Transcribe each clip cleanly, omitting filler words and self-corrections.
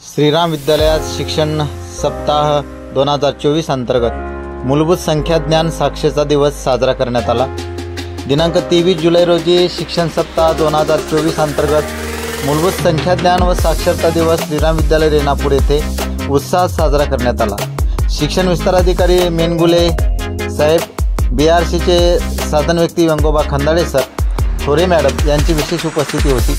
श्रीराम विद्यालयात शिक्षण सप्ताह 2024 अंतर्गत मूलभूत संख्याज्ञान साक्षरता दिवस साजरा करण्यात आला। दिनांक 23 जुलै रोजी शिक्षण सप्ताह 2024 अंतर्गत मूलभूत संख्याज्ञान व साक्षरता दिवस श्रीराम विद्यालय रेणापूर येथे उत्साहात साजरा करण्यात आला। शिक्षण विस्तार अधिकारी मेनगुले साहेब, BRCचे साधन व्यक्ती व्यंगोबा खंदाडे सर, थोरे मॅडम यांची विशेष उपस्थिती होती।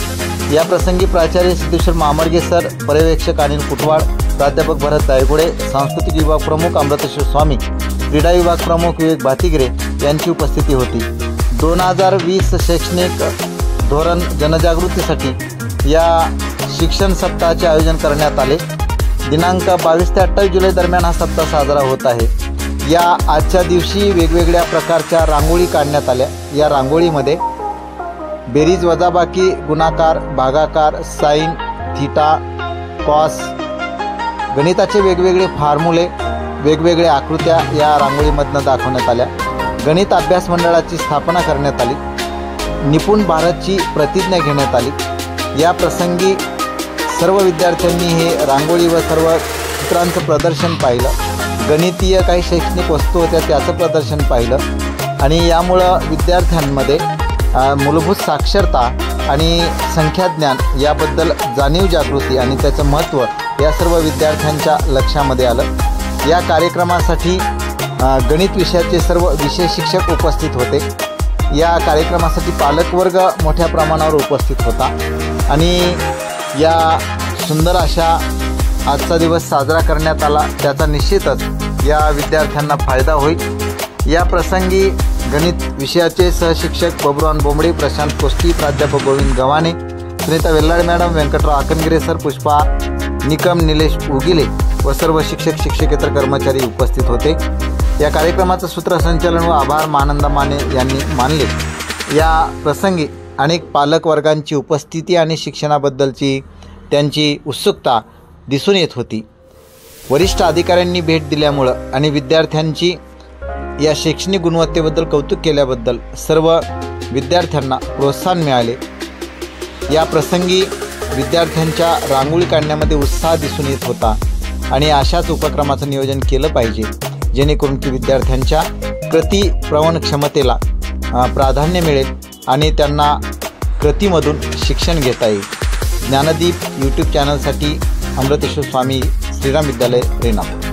या प्रसंगी प्राचार्य सिद्धेश्वर मामर्गे सर, पर्यवेक्षक अनिल कुटवाड, प्राध्यापक भरत दायगुडे, सांस्कृतिक विभाग प्रमुख अमृतेश्वर स्वामी, क्रीडा विभाग प्रमुख विवेक भातिगिरे यांची उपस्थिती होती। 2020 शैक्षणिक धोरण जनजागृतीसाठी या शिक्षण सप्ताहाचे आयोजन करण्यात आले। दिनांक 22 ते 28 जुलै दरम्यान हा सप्ताह साजरा होत आहे। या आजच्या दिवशी वेगवेगळ्या प्रकारच्या रांगोळी काढण्यात आल्या। या रांगोळीमध्ये बेरीज, वजाबाकी, गुणाकार, भागाकार, साइन, थीटा, कॉस, गणिताचे वेगवेगळे फॉर्म्युले, वेगवेगळ्या आकृत्या या रांगोळीमधनं दाखवण्यात आल्या। गणित अभ्यास मंडळाची स्थापना करण्यात आली। निपुण भारतची प्रतिज्ञा घेण्यात आली। या प्रसंगी सर्व विद्यार्थ्यांनी हे रांगोळी व सर्व चित्रांचं प्रदर्शन पाहिलं। गणितीय काही शैक्षणिक वस्तू होत्या त्याचं प्रदर्शन पाहिलं आणि यामुळं विद्यार्थ्यांमध्ये मूलभूत साक्षरता आणि संख्याज्ञान याबद्दल जाणीव जागृती आणि त्याचं महत्त्व या सर्व विद्यार्थ्यांच्या लक्षामध्ये आलं। या कार्यक्रमासाठी गणित विषयाचे सर्व विषय शिक्षक उपस्थित होते। या कार्यक्रमासाठी पालकवर्ग मोठ्या प्रमाणावर उपस्थित होता आणि या सुंदर अशा आजचा दिवस साजरा करण्यात आला, त्याचा निश्चितच या विद्यार्थ्यांना फायदा होईल। या प्रसंगी गणित विषयाचे सहशिक्षक बबरुवान बोंबडे, प्रशांत कोष्टी, प्राध्यापक गोविंद गव्हाणे, सुनीता वेल्लाडे मॅडम, व्यंकटराव आकनगिरे सर, पुष्पा निकम, निलेश उगिले व सर्व शिक्षक शिक्षकेतर कर्मचारी उपस्थित होते। या कार्यक्रमाचं सूत्रसंचालन व आभार मानंदा माने यांनी मानले। या प्रसंगी अनेक पालक वर्गांची उपस्थिती आणि शिक्षणाबद्दलची त्यांची उत्सुकता दिसून येत होती। वरिष्ठ अधिकाऱ्यांनी भेट दिल्यामुळं आणि विद्यार्थ्यांची या शैक्षणिक गुणवत्तेबद्दल कौतुक केल्याबद्दल सर्व विद्यार्थ्यांना प्रोत्साहन मिळाले। या प्रसंगी विद्यार्थ्यांच्या रांगोळी काढण्यामध्ये उत्साह दिसून येत होता आणि अशाच उपक्रमाचं नियोजन केलं पाहिजे जेणेकरून की विद्यार्थ्यांच्या प्रतिप्रवण क्षमतेला प्राधान्य मिळेल आणि त्यांना कृतीमधून शिक्षण घेता येईल। ज्ञानदीप यूट्यूब चॅनलसाठी अमृतेश्वर स्वामी, श्रीराम विद्यालय रेणापूर।